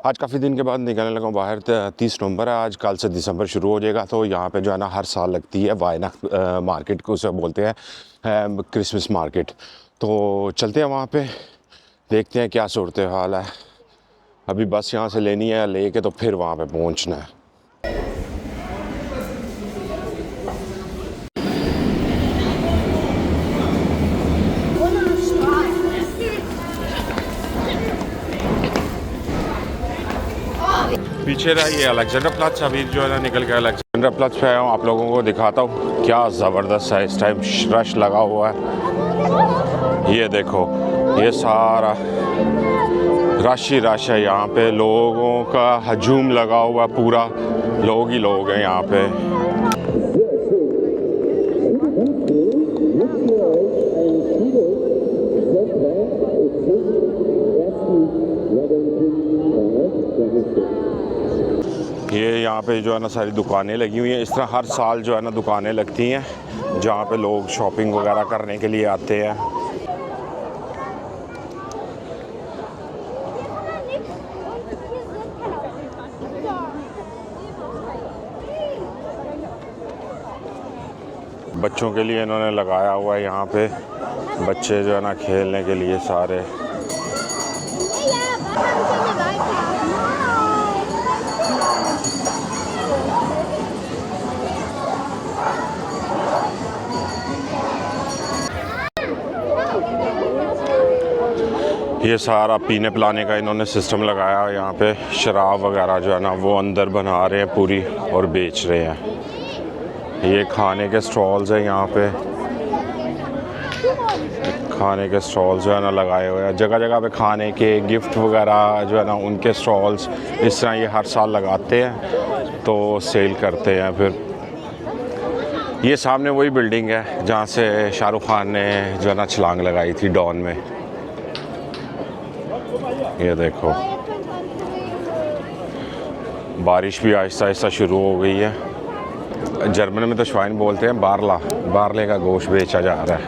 आज काफ़ी दिन के बाद निकलने लगा हूँ बाहर। 30 नवंबर है आज, कल से दिसंबर शुरू हो जाएगा। तो यहाँ पे जो है ना हर साल लगती है वायना मार्केट को उसे बोलते हैं, क्रिसमस मार्केट। तो चलते हैं वहाँ पे, देखते हैं क्या सूरत हाल है। अभी बस यहाँ से लेनी है, लेके तो फिर वहाँ पे पहुँचना है। पीछे रहा ये अलेक्जेंडर प्लाट्स, अभी जो है ना निकल के अलेक्जेंडर प्लाट्स पे आया हूँ। आप लोगों को दिखाता हूँ क्या ज़बरदस्त है, इस टाइम रश लगा हुआ है। ये देखो, ये सारा रश ही रश है यहाँ पे, लोगों का हजूम लगा हुआ, पूरा लोग ही लोग हैं यहाँ पे। ये यहाँ पे जो है ना सारी दुकानें लगी हुई हैं। इस तरह हर साल जो है ना दुकानें लगती हैं जहाँ पे लोग शॉपिंग वगैरह करने के लिए आते हैं। बच्चों के लिए इन्होंने लगाया हुआ है यहाँ पे, बच्चे जो है ना खेलने के लिए सारे। ये सारा पीने पिलाने का इन्होंने सिस्टम लगाया है यहाँ पे। शराब वगैरह जो है ना वो अंदर बना रहे हैं पूरी और बेच रहे हैं। ये खाने के स्टॉल्स हैं यहाँ पे, खाने के स्टॉल्स जो है ना लगाए हुए हैं जगह जगह पे। खाने के गिफ्ट वगैरह जो है ना उनके स्टॉल्स इस तरह ये हर साल लगाते हैं, तो सेल करते हैं फिर। ये सामने वही बिल्डिंग है जहाँ से शाहरुख खान ने जो है ना छलांग लगाई थी डॉन में। ये देखो, बारिश भी आहिस्ता आहिस्ता शुरू हो गई है। जर्मन में तो श्वाइन बोलते हैं, बारला, बारले का गोश्त बेचा जा रहा है।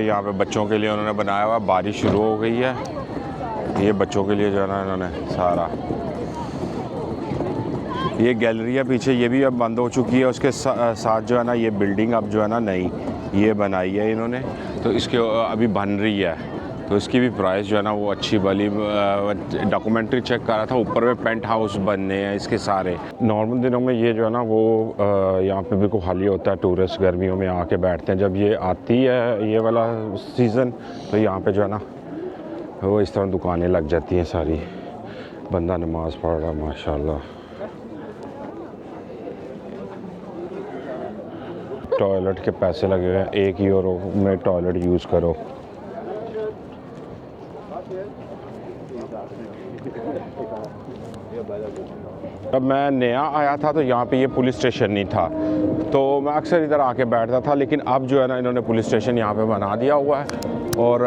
यहाँ पे बच्चों के लिए उन्होंने बनाया हुआ, बारिश शुरू हो गई है। ये बच्चों के लिए जो है ना इन्होंने सारा, ये गैलरी है पीछे, ये भी अब बंद हो चुकी है। उसके साथ जो है ना ये बिल्डिंग अब जो है ना नई ये बनाई है इन्होंने, तो इसके अभी बन रही है। तो इसकी भी प्राइस जो है ना वो अच्छी भली, डॉक्यूमेंट्री चेक कर रहा था, ऊपर में पेंट हाउस बनने हैं इसके सारे। नॉर्मल दिनों में ये जो है ना वो यहाँ पे बिल्कुल खाली होता है, टूरिस्ट गर्मियों में आके बैठते हैं। जब ये आती है ये वाला सीज़न, तो यहाँ पे जो है ना वो इस तरह दुकानें लग जाती हैं सारी। बंदा नमाज़ पढ़ रहा माशाल्लाह। टॉयलेट के पैसे लगे हुए हैं, 1 यूरो में टॉयलेट यूज़ करो। जब मैं नया आया था तो यहाँ पे ये पुलिस स्टेशन नहीं था, तो मैं अक्सर इधर आके बैठता था। लेकिन अब जो है ना इन्होंने पुलिस स्टेशन यहाँ पे बना दिया हुआ है, और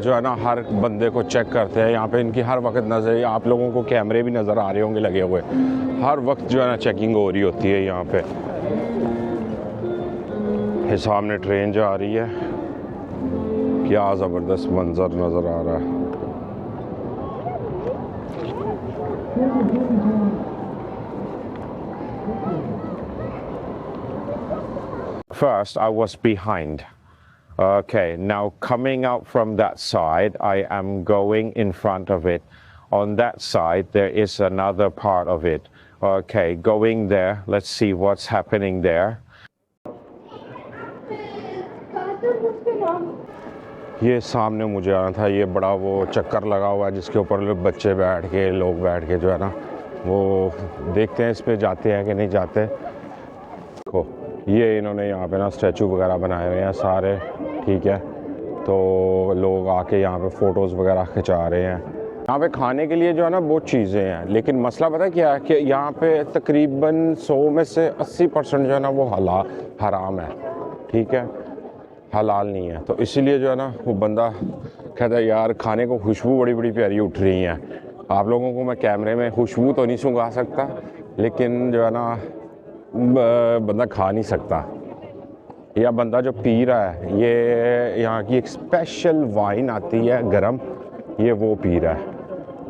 जो है ना हर बंदे को चेक करते हैं यहाँ पे। इनकी हर वक्त नज़र, आप लोगों को कैमरे भी नज़र आ रहे होंगे लगे हुए, हर वक्त जो है ना चेकिंग हो रही होती है यहाँ पे। ये सामने ट्रेन जा रही है, क्या ज़बरदस्त मंजर नज़र आ रहा है। First, I was behind. Okay, now coming out from that side, I am going in front of it. On that side, there is another part of it. Okay, going there. Let's see what's happening there. ये सामने मुझे आना था, ये बड़ा वो चक्कर लगा हुआ है जिसके ऊपर बच्चे बैठ के, लोग बैठ के जो है ना वो देखते हैं इस पे जाते हैं कि नहीं जाते। देखो, ये इन्होंने यहाँ पे ना स्टैचू वगैरह बनाए हुए हैं सारे, ठीक है। तो लोग आके यहाँ पे फ़ोटोज़ वगैरह खिंचा रहे हैं। यहाँ पे खाने के लिए जो है ना बहुत चीज़ें हैं, लेकिन मसला पता क्या है कि यहाँ पे तकरीबन 100 में से 80% जो है ना वो हराम है, ठीक है, हलाल नहीं है। तो इसीलिए जो है ना वो बंदा कहता है यार खाने को खुशबू बड़ी बड़ी प्यारी उठ रही है, आप लोगों को मैं कैमरे में खुशबू तो नहीं सुंघा सकता, लेकिन जो है ना बंदा खा नहीं सकता। या बंदा जो पी रहा है, ये यहाँ की एक स्पेशल वाइन आती है गरम, ये वो पी रहा है।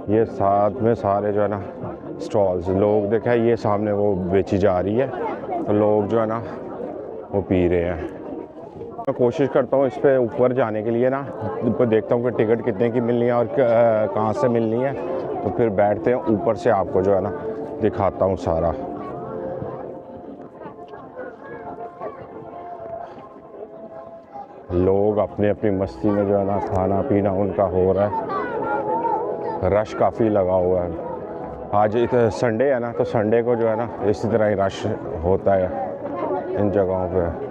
ये साथ में सारे जो है ना स्टॉल्स, लोग देखा ये सामने वो बेची जा रही है, तो लोग जो है ना वो पी रहे हैं। मैं कोशिश करता हूँ इस पे ऊपर जाने के लिए ना, तो देखता हूँ कि टिकट कितने की मिलनी है और कहाँ से मिलनी है, तो फिर बैठते हैं ऊपर से, आपको जो है ना दिखाता हूँ सारा। लोग अपनी अपनी मस्ती में जो है ना खाना पीना उनका हो रहा है। रश काफ़ी लगा हुआ है। आज संडे है ना, तो संडे को जो है ना इसी तरह ही रश होता है इन जगहों पे।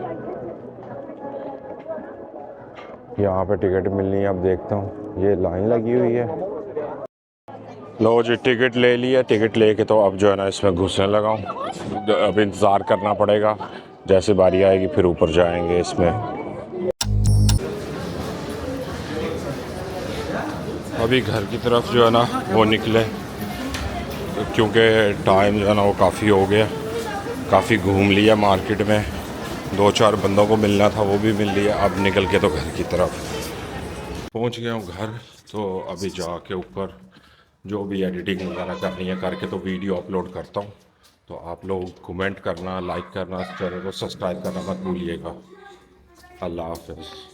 यहाँ पे टिकट मिलनी है, अब देखता हूँ। ये लाइन लगी हुई है। लो जी, टिकट ले लिया। टिकट लेके तो अब जो है ना इसमें घुसने लगा हूँ। अब इंतज़ार करना पड़ेगा, जैसे बारी आएगी फिर ऊपर जाएंगे इसमें। अभी घर की तरफ जो है ना वो निकले, क्योंकि टाइम जो है ना वो काफ़ी हो गया। काफ़ी घूम लिया मार्केट में, 2-4 बंदों को मिलना था वो भी मिल लिया। अब निकल के तो घर की तरफ पहुंच गया हूँ घर। तो अभी जाके ऊपर जो भी एडिटिंग वगैरह करनी है करके तो वीडियो अपलोड करता हूँ। तो आप लोग कमेंट करना, लाइक करना, चैनल को सब्सक्राइब करना मत भूलिएगा। अल्लाह हाफ़िज़।